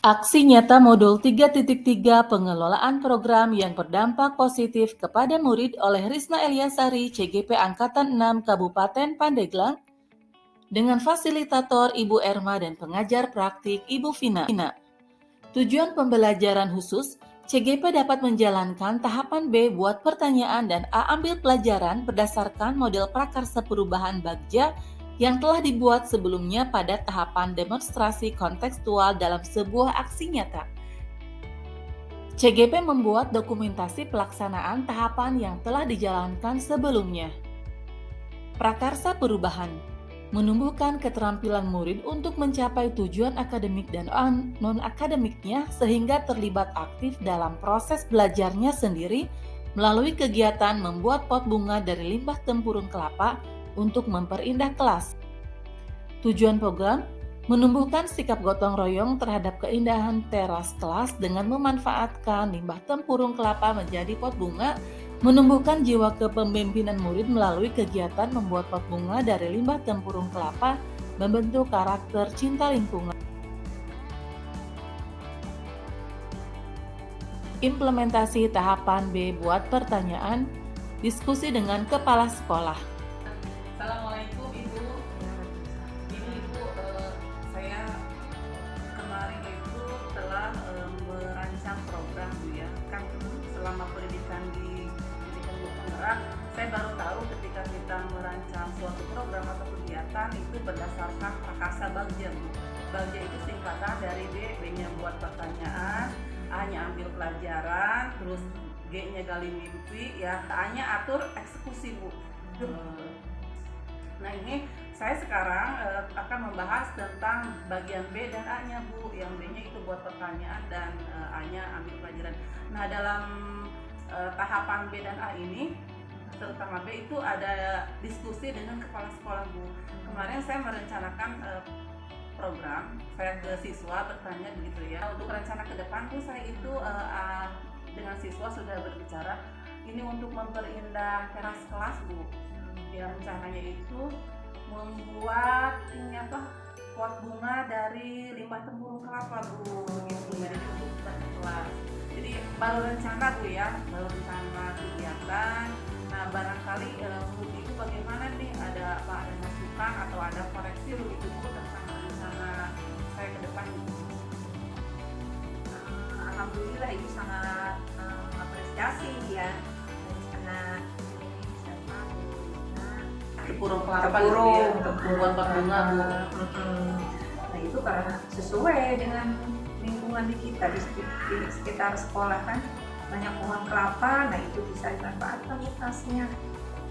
Aksi nyata Modul 3.3 pengelolaan program yang berdampak positif kepada murid oleh Risna Eliasari, CGP Angkatan 6 Kabupaten Pandeglang, dengan fasilitator Ibu Erma dan pengajar praktik Ibu Vina. Tujuan pembelajaran khusus, CGP dapat menjalankan tahapan B buat pertanyaan dan A ambil pelajaran berdasarkan model prakarsa perubahan Bagja yang telah dibuat sebelumnya pada tahapan demonstrasi kontekstual dalam sebuah aksi nyata. CGP membuat dokumentasi pelaksanaan tahapan yang telah dijalankan sebelumnya. Prakarsa perubahan menumbuhkan keterampilan murid untuk mencapai tujuan akademik dan non-akademiknya sehingga terlibat aktif dalam proses belajarnya sendiri melalui kegiatan membuat pot bunga dari limbah tempurung kelapa untuk memperindah kelas. Tujuan program menumbuhkan sikap gotong royong terhadap keindahan teras kelas dengan memanfaatkan limbah tempurung kelapa menjadi pot bunga, menumbuhkan jiwa kepemimpinan murid melalui kegiatan membuat pot bunga dari limbah tempurung kelapa, membentuk karakter cinta lingkungan. Implementasi tahapan B buat pertanyaan, diskusi dengan kepala sekolah. Assalamualaikum Ibu. Ini Ibu, saya kemarin itu telah merancang program Bu ya. Kan selama pendidikan di pendidikan guru penggerak, saya baru tahu ketika kita merancang suatu program atau kegiatan itu berdasarkan prakarsa Bagja Bu. Bagja itu singkatan dari B, B-nya buat pertanyaan, A-nya ambil pelajaran, terus G-nya gali mimpi, ya A-nya atur eksekusi Bu. Nah ini saya sekarang akan membahas tentang bagian B dan A-nya Bu. Yang B-nya itu buat pertanyaan dan A-nya ambil pelajaran. Nah dalam tahapan B dan A ini, terutama B itu ada diskusi dengan kepala sekolah Bu. Kemarin saya merencanakan program, saya ke siswa bertanya begitu ya. Untuk rencana ke depan Bu, saya itu dengan siswa sudah berbicara ini untuk memperindah teras kelas Bu. Ya rencananya itu membuat ini apa pot bunga dari limbah tempurung kelapa Bu gitu ya, jadi untuk kelas. Jadi baru rencana Bu ya, baru rencana kegiatan. Nah barangkali menurut Ibu bagaimana nih, ada apa, ada masukan atau ada koreksi begitu Bu tentang rencana saya ke depan gitu. Alhamdulillah Ibu sangat apresiasi ya karena Tempurung kelapa gitu ya, membuat pot bunga Bu. Nah itu karena sesuai dengan lingkungan di kita di sekitar sekolah kan banyak pohon kelapa, nah itu bisa dimanfaatkan lokasinya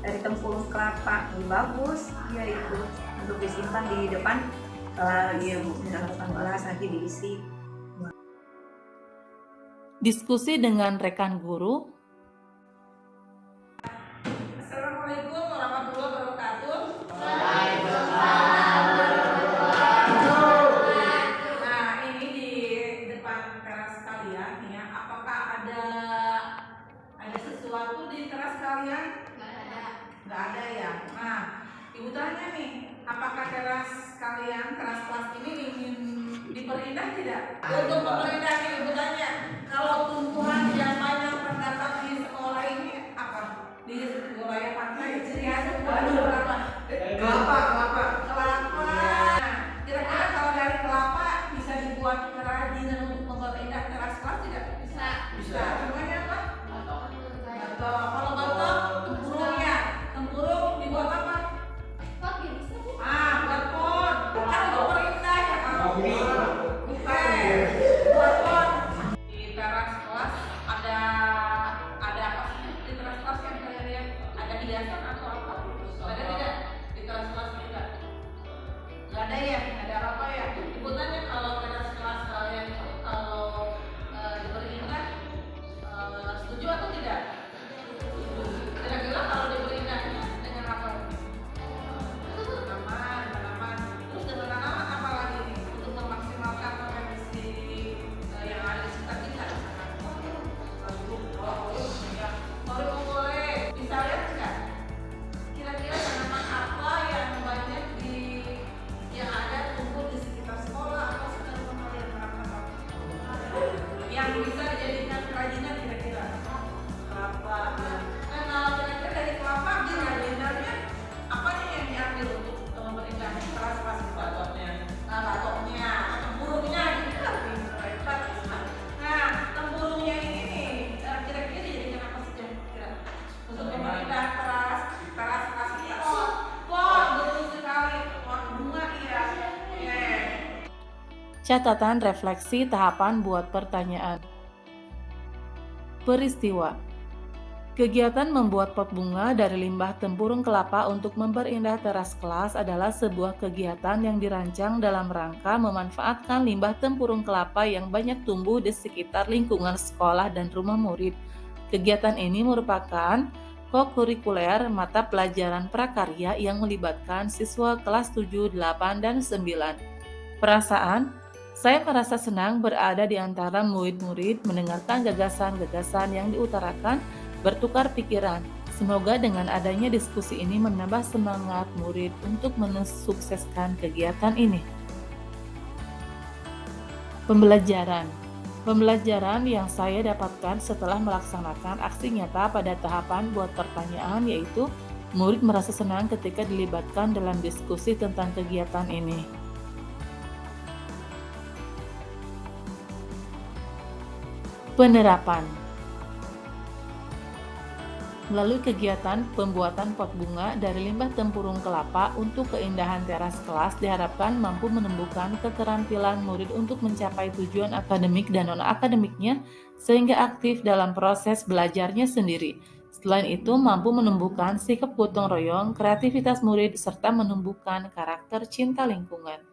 dari tempurung kelapa. Ini bagus ya itu untuk disimpan di depan kelas. Iya Bu, dalam depan kelas nanti diisi. Diskusi dengan rekan guru. Assalamualaikum warahmatullahi wabarakatuh. Nah ini di depan teras kalian ya, apakah ada sesuatu di teras kalian? Nggak ada ya. Nah Ibu tanya nih, apakah teras kalian, teras kelas ini ingin diperindah tidak? Untuk memperindah Ibu tanya, kalau tumbuhan yang banyak terdapat di sekolah ini apa? Di wilayah pantai, ciri khas berapa? Kelapa. Nah, kira-kira kalau dari kelapa bisa dibuat kerajinan untuk memperindah teras kelas tidak? Bisa. Namanya apa? Batong. Kalau batong, tempurungnya. Tempurung dibuat apa? Buat pot. Kan untuk perindah ya kalau. Bukan. Buat pot. Di teras kelas ada apa sih di teras kelas yang saya lihat? Ada hiasan atau apa? Ada tidak? Di teras kelas juga? Nggak ada ya? Ada apa ya? Ibu tanya kalau teras kelas kalian itu kalau diperindah bisa dijadikan kerajinan kira-kira? Kelapa ya. Nah, kalau kira-kira dari kelapa kerajinannya apa nih yang diambil untuk memberikan keras-keras batoknya? Batoknya, tempurungnya gitu kan? Nah, tempurungnya ini nih, kira-kira dijadikan apa sih kira-kira? Untuk memberikan keras kasih pot, betul sekali, pot bunga ya. Oke. Catatan refleksi tahapan buat pertanyaan. Peristiwa. Kegiatan membuat pot bunga dari limbah tempurung kelapa untuk memperindah teras kelas adalah sebuah kegiatan yang dirancang dalam rangka memanfaatkan limbah tempurung kelapa yang banyak tumbuh di sekitar lingkungan sekolah dan rumah murid. Kegiatan ini merupakan kokurikuler mata pelajaran prakarya yang melibatkan siswa kelas 7, 8, dan 9. Perasaan, saya merasa senang berada di antara murid-murid, mendengarkan gagasan-gagasan yang diutarakan, bertukar pikiran. Semoga dengan adanya diskusi ini menambah semangat murid untuk mensukseskan kegiatan ini. Pembelajaran yang saya dapatkan setelah melaksanakan aksi nyata pada tahapan buat pertanyaan yaitu murid merasa senang ketika dilibatkan dalam diskusi tentang kegiatan ini. Penerapan. Melalui kegiatan pembuatan pot bunga dari limbah tempurung kelapa untuk keindahan teras kelas diharapkan mampu menumbuhkan keterampilan murid untuk mencapai tujuan akademik dan non-akademiknya sehingga aktif dalam proses belajarnya sendiri. Selain itu, mampu menumbuhkan sikap gotong royong, kreativitas murid, serta menumbuhkan karakter cinta lingkungan.